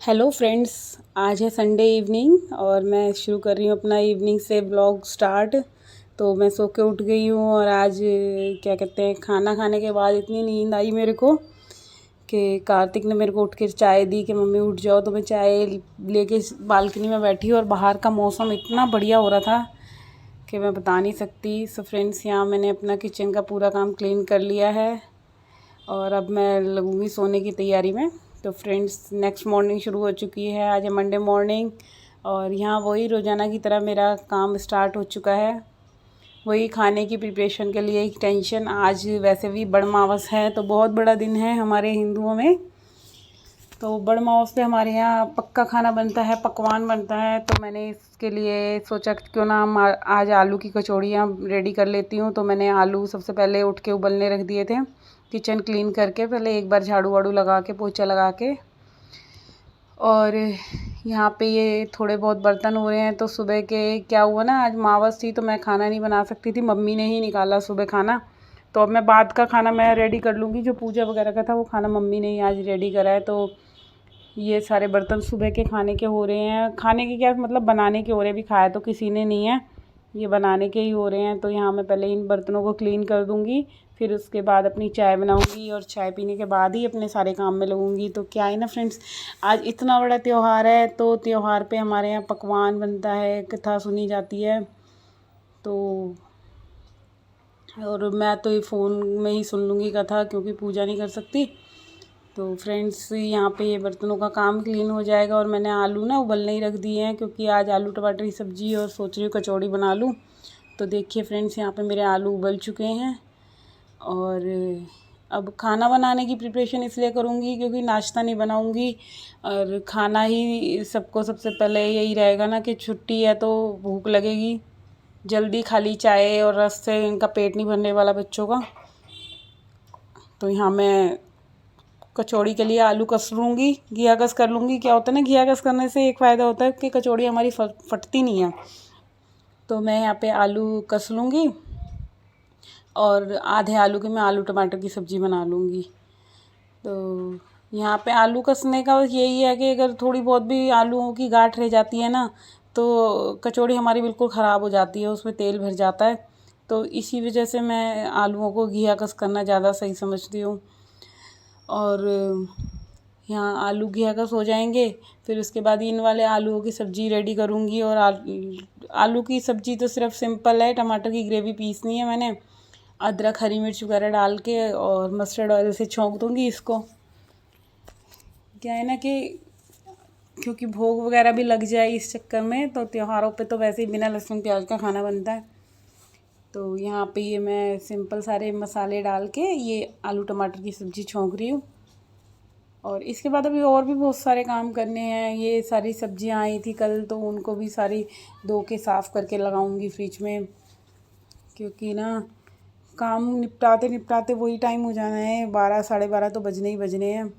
Hello friends. आज है Sunday evening और मैं शुरू कर रही हूँ अपना इवनिंग से ब्लॉग स्टार्ट। तो मैं सो के उठ गई हूँ और आज क्या कहते हैं, खाना खाने के बाद इतनी नींद आई मेरे को कि कार्तिक ने मेरे को उठ के चाय दी कि मम्मी उठ जाओ। तो मैं चाय लेके बालकनी में बैठी और बाहर का मौसम इतना बढ़िया हो रहा था कि मैं बता नहीं सकती। सो फ्रेंड्स, यहाँ मैंने अपना किचन का पूरा काम क्लीन कर लिया है और अब मैं लगूँगी सोने की तैयारी में। तो फ्रेंड्स, नेक्स्ट मॉर्निंग शुरू हो चुकी है। आज है मंडे मॉर्निंग और यहाँ वही रोज़ाना की तरह मेरा काम स्टार्ट हो चुका है। वही खाने की प्रिपरेशन के लिए एक टेंशन। आज वैसे भी बड़मावस है तो बहुत बड़ा दिन है हमारे हिंदुओं में। तो बड़मावस पे हमारे यहाँ पक्का खाना बनता है, पकवान बनता है। तो मैंने इसके लिए सोचा क्यों ना हम आज आलू की कचौड़ियाँ रेडी कर लेती हूँ। तो मैंने आलू सबसे पहले उठ के उबलने रख दिए थे, किचन क्लीन करके पहले एक बार झाड़ू वाड़ू लगा के पोछा लगा के। और यहाँ पे ये थोड़े बहुत बर्तन हो रहे हैं। तो सुबह के क्या हुआ ना, आज मावस थी तो मैं खाना नहीं बना सकती थी, मम्मी ने ही निकाला सुबह खाना। तो अब मैं बाद का खाना मैं रेडी कर लूँगी, जो पूजा वगैरह का था वो खाना मम्मी ने ही आज रेडी करा है। तो ये सारे बर्तन सुबह के खाने के हो रहे हैं। खाने के क्या मतलब, बनाने के हो रहे हैं। अभी खाया तो किसी ने नहीं है, ये बनाने के ही हो रहे हैं। तो यहाँ मैं पहले इन बर्तनों को क्लीन कर दूँगी, फिर उसके बाद अपनी चाय बनाऊँगी और चाय पीने के बाद ही अपने सारे काम में लगूँगी। तो क्या है ना फ्रेंड्स, आज इतना बड़ा त्यौहार है तो त्यौहार पे हमारे यहाँ पकवान बनता है, कथा सुनी जाती है। तो और मैं तो ये फ़ोन में ही सुन लूँगी कथा, क्योंकि पूजा नहीं कर सकती। तो फ्रेंड्स, यहाँ पे ये बर्तनों का काम क्लीन हो जाएगा और मैंने आलू ना उबलने ही रख दिए हैं, क्योंकि आज आलू टमाटर की सब्ज़ी और सोच रही हूँ कचौड़ी बना लूँ। तो देखिए फ्रेंड्स, यहाँ पे मेरे आलू उबल चुके हैं और अब खाना बनाने की प्रिपरेशन इसलिए करूँगी क्योंकि नाश्ता नहीं बनाऊँगी और खाना ही सबको सबसे पहले यही रहेगा ना कि छुट्टी है तो भूख लगेगी। जल्दी खाली चाय और रस से इनका पेट नहीं भरने वाला बच्चों का। तो यहाँ मैं कचौड़ी के लिए आलू कस लूँगी, घिया कस कर लूँगी। क्या होता है ना, घिया कस करने से एक फ़ायदा होता है कि कचौड़ी हमारी फटती नहीं है। तो मैं यहाँ पे आलू कस लूँगी और आधे आलू के मैं आलू टमाटर की सब्ज़ी बना लूँगी। तो यहाँ पे आलू कसने का यही है कि अगर थोड़ी बहुत भी आलूओं की गांठ रह जाती है ना, तो कचौड़ी हमारी बिल्कुल ख़राब हो जाती है, उसमें तेल भर जाता है। तो इसी वजह से मैं आलूओं को घिया कस करना ज़्यादा सही समझती हूँ। और यहाँ आलू घिया कस हो जाएंगे, फिर उसके बाद इन वाले आलूओं की सब्ज़ी रेडी करूँगी। और आलू की सब्ज़ी तो सिर्फ सिंपल है, टमाटर की ग्रेवी पीसनी है मैंने, अदरक हरी मिर्च वगैरह डाल के और मस्टर्ड ऑयल से छौंक दूँगी इसको। क्या है ना कि क्योंकि भोग वगैरह भी लग जाए इस चक्कर में, तो त्योहारों पे तो वैसे ही बिना लहसुन प्याज का खाना बनता है। तो यहाँ पे ये मैं सिंपल सारे मसाले डाल के ये आलू टमाटर की सब्ज़ी छौंक रही हूँ। और इसके बाद अभी और भी बहुत सारे काम करने हैं। ये सारी सब्जियाँ आई थी कल, तो उनको भी सारी धो के साफ़ करके लगाऊंगी फ्रिज में, क्योंकि ना काम निपटाते निपटाते वही टाइम हो जाना है, 12 साढ़े 12 तो बजने ही बजने हैं।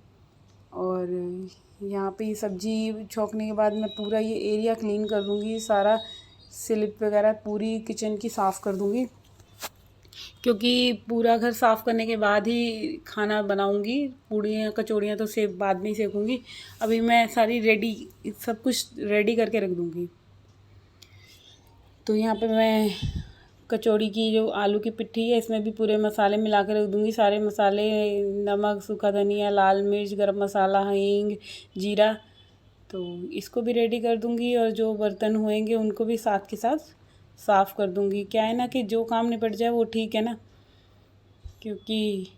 और यहाँ पे सब्ज़ी छौंकने के बाद मैं पूरा ये एरिया क्लीन कर दूँगी, सारा स्लिप वगैरह पूरी किचन की साफ़ कर दूँगी, क्योंकि पूरा घर साफ़ करने के बाद ही खाना बनाऊंगी। पूड़ियाँ कचौड़ियाँ तो बाद में ही सेकूँगी। अभी मैं सारी रेडी, सब कुछ रेडी करके रख दूँगी। तो यहाँ पे मैं कचौड़ी की जो आलू की पिट्ठी है, इसमें भी पूरे मसाले मिला के रख दूँगी, सारे मसाले, नमक, सूखा धनिया, लाल मिर्च, गरम मसाला, हींग, जीरा। तो इसको भी रेडी कर दूँगी और जो बर्तन होएंगे उनको भी साथ के साथ साफ़ कर दूँगी। क्या है ना कि जो काम निपट जाए वो ठीक है ना, क्योंकि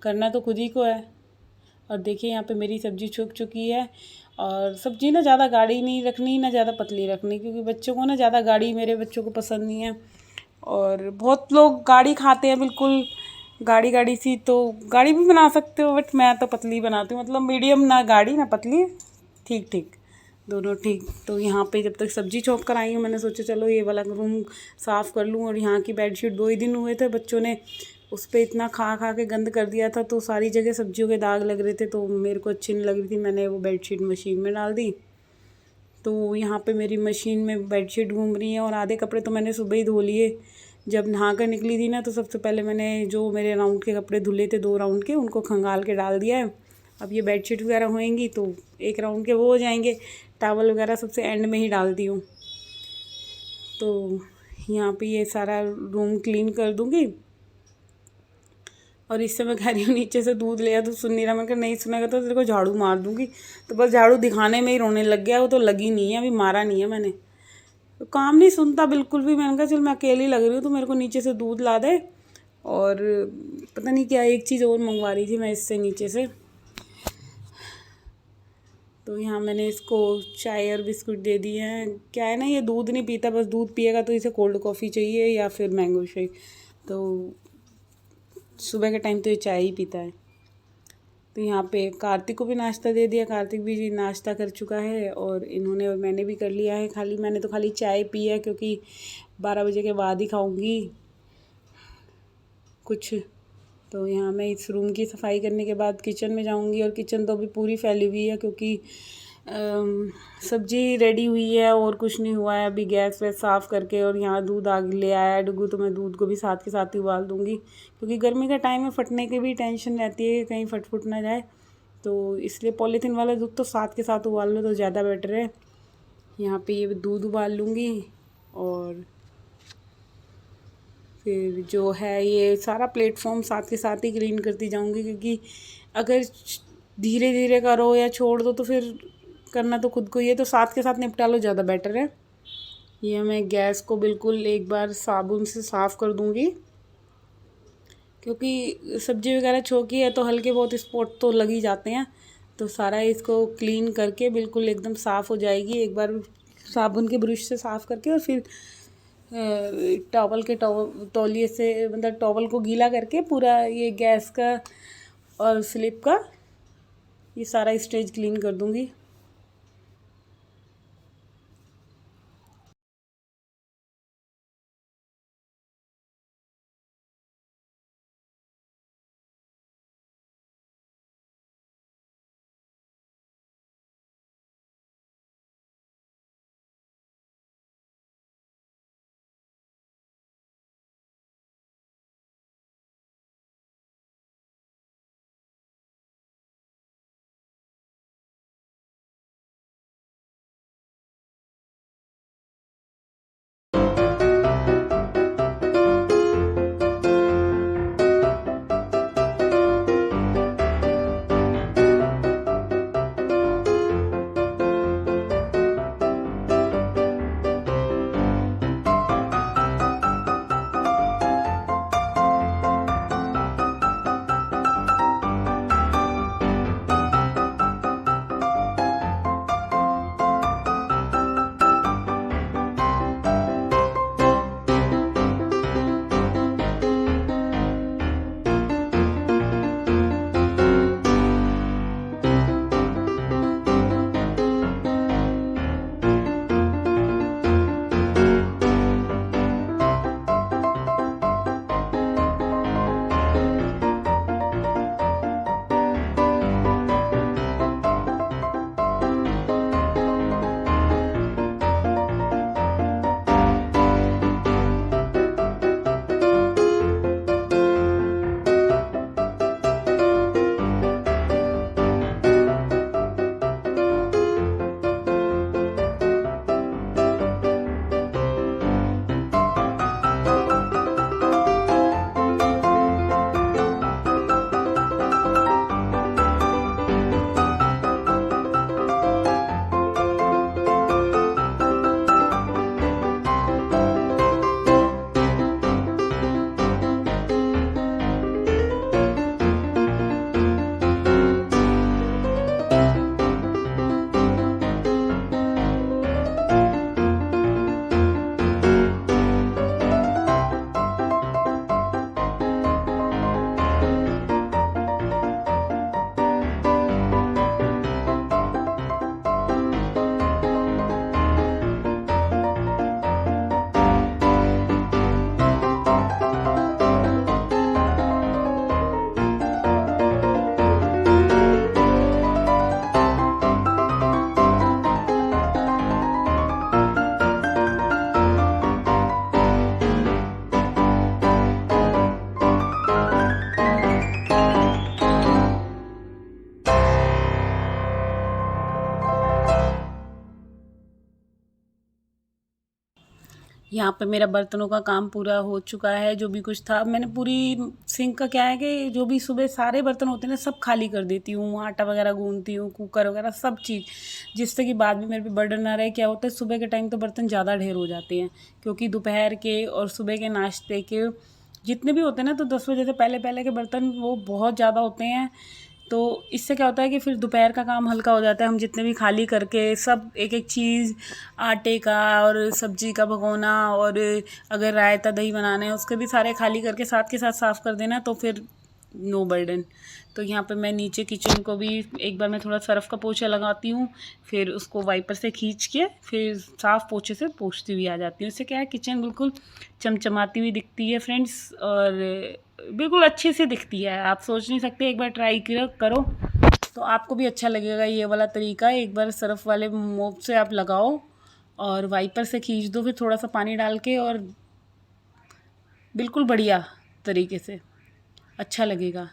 करना तो खुद ही को है। और देखिए यहाँ पे मेरी सब्ज़ी छुक चुकी है। और सब्ज़ी ना ज़्यादा गाढ़ी नहीं रखनी, ना ज़्यादा पतली रखनी, क्योंकि बच्चों को ना ज़्यादा गाढ़ी, मेरे बच्चों को पसंद नहीं है। और बहुत लोग गाढ़ी खाते हैं, बिल्कुल गाढ़ी गाढ़ी सी। तो गाढ़ी भी बना सकते हो, बट मैं तो पतली बनाती हूँ, मतलब मीडियम, ना गाढ़ी ना पतली, ठीक ठीक दोनों ठीक। तो यहाँ पे जब तक सब्ज़ी चॉप कर आई हूँ, मैंने सोचा चलो ये वाला रूम साफ़ कर लूँ। और यहाँ की बेडशीट 2 ही दिन हुए थे, बच्चों ने उस पर इतना खा खा के गंद कर दिया था, तो सारी जगह सब्जियों के दाग लग रहे थे, तो मेरे को अच्छी नहीं लग रही थी। मैंने वो बेडशीट मशीन में डाल दी। तो यहाँ पे मेरी मशीन में बेडशीट घूम रही है और आधे कपड़े तो मैंने सुबह ही धो लिए। जब नहा कर निकली थी ना, तो सबसे पहले मैंने जो मेरे राउंड के कपड़े धुले थे 2 राउंड के, उनको खंगाल के डाल दिया है। अब ये बेडशीट वगैरह होएंगी तो एक राउंड के वो हो जाएंगे। टावल वगैरह सबसे एंड में ही डालती हूँ। तो यहाँ पे ये सारा रूम क्लीन कर दूँगी। और इससे मैं कह रही हूँ नीचे से दूध लिया तो सुन नहीं रहा। मैं कहा नहीं सुनेगा तो तेरे को झाड़ू मार दूँगी। तो बस झाड़ू दिखाने में ही रोने लग गया। वो तो लगी नहीं है, अभी मारा नहीं है मैंने। तो काम नहीं सुनता बिल्कुल भी। मैंने कहा चल मैं अकेली लग रही हूँ तो मेरे को नीचे से दूध ला दे। और पता नहीं क्या एक चीज़ और मंगवा रही थी मैं इससे नीचे से। तो यहाँ मैंने इसको चाय और बिस्कुट दे दिए हैं। क्या है ना, ये दूध नहीं पीता, बस दूध पिएगा तो इसे कोल्ड कॉफ़ी चाहिए या फिर मैंगो शेक। तो सुबह के टाइम तो ये चाय ही पीता है। तो यहाँ पे कार्तिक को भी नाश्ता दे दिया। कार्तिक भी जी नाश्ता कर चुका है और इन्होंने और मैंने भी कर लिया है। खाली मैंने तो खाली चाय पी है क्योंकि 12 बजे के बाद ही खाऊंगी कुछ। तो यहाँ मैं इस रूम की सफाई करने के बाद किचन में जाऊंगी। और किचन तो अभी पूरी फैली हुई है क्योंकि सब्जी रेडी हुई है और कुछ नहीं हुआ है। अभी गैस वैस साफ़ करके और यहाँ दूध आग ले आया है डुगू, तो मैं दूध को भी साथ के साथ ही उबाल दूँगी क्योंकि गर्मी का टाइम है, फटने की भी टेंशन रहती है कि कहीं फट फुट ना जाए। तो इसलिए पॉलीथीन वाला दूध तो साथ के साथ उबाल लो तो ज़्यादा बेटर है। यहाँ पे ये दूध उबाल लूँगी और फिर जो है ये सारा प्लेटफॉर्म साथ के साथ ही क्लीन करती जाऊँगी क्योंकि अगर धीरे धीरे करो या छोड़ दो तो फिर करना तो खुद को ही है। तो साथ के साथ निपटा लो, ज़्यादा बेटर है। ये मैं गैस को बिल्कुल एक बार साबुन से साफ़ कर दूँगी क्योंकि सब्ज़ी वगैरह छोकी है तो हल्के बहुत स्पॉट तो लग ही जाते हैं। तो सारा इसको क्लीन करके बिल्कुल एकदम साफ़ हो जाएगी एक बार साबुन के ब्रश से साफ़ करके। और फिर टॉवल के तौलिए से मतलब टॉवल को गीला करके पूरा ये गैस का और स्लिप का ये सारा स्टेज क्लीन कर दूँगी। यहाँ पे मेरा बर्तनों का काम पूरा हो चुका है। जो भी कुछ था मैंने पूरी सिंक का क्या है कि जो भी सुबह सारे बर्तन होते हैं ना सब खाली कर देती हूँ, आटा वगैरह गूंथती हूँ, कुकर वगैरह सब चीज़, जिससे कि बाद में मेरे पे बर्डन ना रहे। क्या होता है सुबह के टाइम तो बर्तन ज़्यादा ढेर हो जाते हैं, क्योंकि दोपहर के और सुबह के नाश्ते के जितने भी होते हैं ना, तो 10 बजे से पहले पहले के बर्तन वो बहुत ज़्यादा होते हैं। तो इससे क्या होता है कि फिर दोपहर का काम हल्का हो जाता है। हम जितने भी खाली करके सब एक एक चीज़, आटे का और सब्जी का भगोना, और अगर रायता दही बनाना है उसके भी सारे खाली करके साथ के साथ साफ़ कर देना, तो फिर नो बर्डन। तो यहाँ पे मैं नीचे किचन को भी एक बार मैं थोड़ा सर्फ़ का पोछा लगाती हूँ, फिर उसको वाइपर से खींच के फिर साफ़ पोछे से पोंछती हुई आ जाती हूँ। इससे क्या है किचन बिल्कुल चमचमाती हुई दिखती है फ्रेंड्स, और बिल्कुल अच्छी सी दिखती है। आप सोच नहीं सकते, एक बार ट्राई करो तो आपको भी अच्छा लगेगा ये वाला तरीका। एक बार सर्फ़ वाले मोप से आप लगाओ और वाइपर से खींच दो, फिर थोड़ा सा पानी डाल के, और बिल्कुल बढ़िया तरीके से अच्छा लगेगा।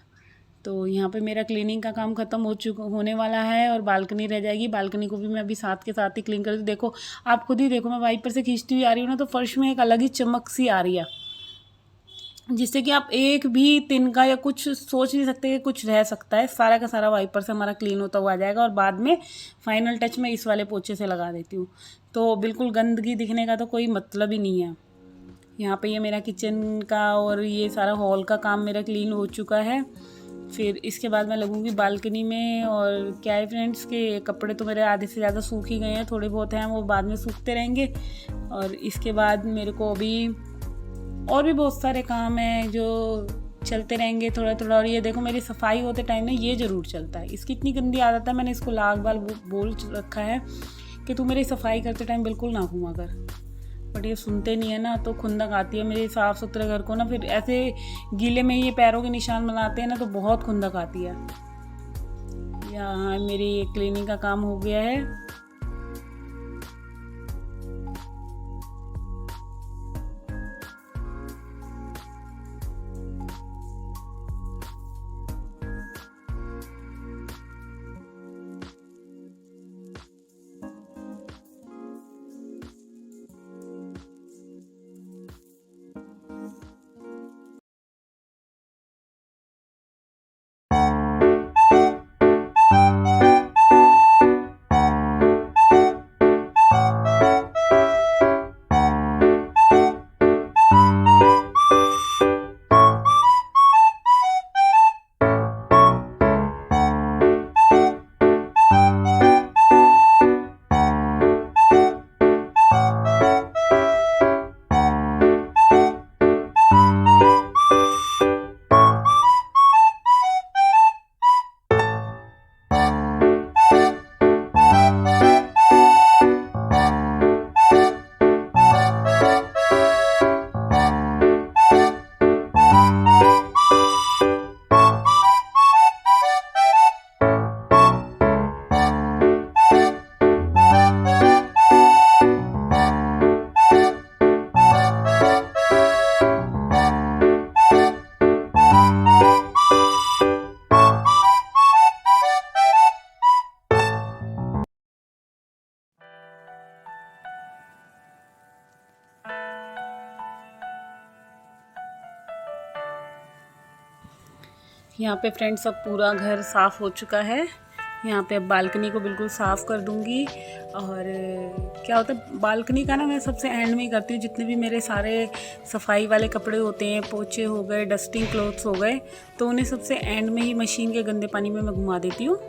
तो यहाँ पे मेरा क्लीनिंग का काम ख़त्म होने वाला है, और बालकनी रह जाएगी। बालकनी को भी मैं अभी साथ के साथ ही क्लीन कर दूँ। देखो आप खुद ही देखो, मैं वाइपर से खींचती हुई आ रही हूँ ना, तो फर्श में एक अलग ही चमक सी आ रही है, जिससे कि आप एक भी तिनका या कुछ सोच नहीं सकते कि कुछ रह सकता है। सारा का सारा वाइपर से हमारा क्लीन होता हुआ आ जाएगा, और बाद में फाइनल टच मैं इस वाले पोछे से लगा देती हूँ। तो बिल्कुल गंदगी दिखने का तो कोई मतलब ही नहीं है। यहाँ पे ये मेरा किचन का और ये सारा हॉल का काम मेरा क्लीन हो चुका है। फिर इसके बाद मैं लगूँगी बालकनी में। और क्या है फ्रेंड्स के कपड़े तो मेरे आधे से ज़्यादा सूख ही गए हैं, थोड़े बहुत हैं वो बाद में सूखते रहेंगे। और इसके बाद मेरे को अभी और भी बहुत सारे काम हैं जो चलते रहेंगे थोड़ा थोड़ा। और ये देखो मेरी सफाई होते टाइम ना ये ज़रूर चलता है। इसकी इतनी गंदी आदत है, मैंने इसको लाख बार बोल रखा है कि तू मेरी सफाई करते टाइम बिल्कुल ना घूमा कर, बट ये सुनते नहीं है ना। तो खुंदक आती है मेरे साफ़ सुथरे घर को ना, फिर ऐसे गीले में ये पैरों के निशान बनाते हैं ना, तो बहुत खुंदक आती है। यहाँ मेरी क्लीनिंग का काम हो गया है। यहाँ पे फ्रेंड्स अब पूरा घर साफ़ हो चुका है। यहाँ पे अब बालकनी को बिल्कुल साफ़ कर दूँगी। और क्या होता है बालकनी का ना मैं सबसे एंड में ही करती हूँ। जितने भी मेरे सारे सफाई वाले कपड़े होते हैं, पोछे हो गए, डस्टिंग क्लोथ्स हो गए, तो उन्हें सबसे एंड में ही मशीन के गंदे पानी में मैं घुमा देती हूँ।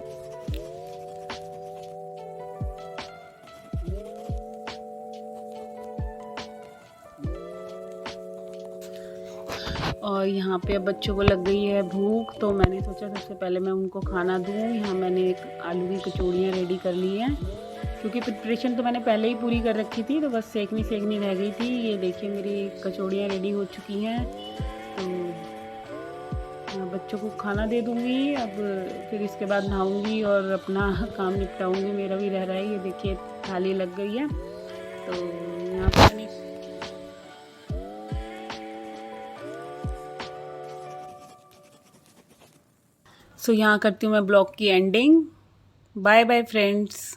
और यहाँ पे अब बच्चों को लग गई है भूख, तो मैंने सोचा सबसे पहले मैं उनको खाना दूँ। यहाँ मैंने एक आलू की कचौड़ियाँ रेडी कर ली हैं, क्योंकि प्रिपरेशन तो मैंने पहले ही पूरी कर रखी थी, तो बस सेकनी रह गई थी। ये देखिए मेरी कचौड़ियाँ रेडी हो चुकी हैं। तो बच्चों को खाना दे दूँगी। अब फिर इसके बाद नहाऊँगी और अपना काम निपटाऊँगी। मेरा भी रह रहा है, ये देखिए थाली लग गई है। तो यहाँ पर मैंने यहाँ करती हूँ मैं ब्लॉग की एंडिंग। Bye bye friends.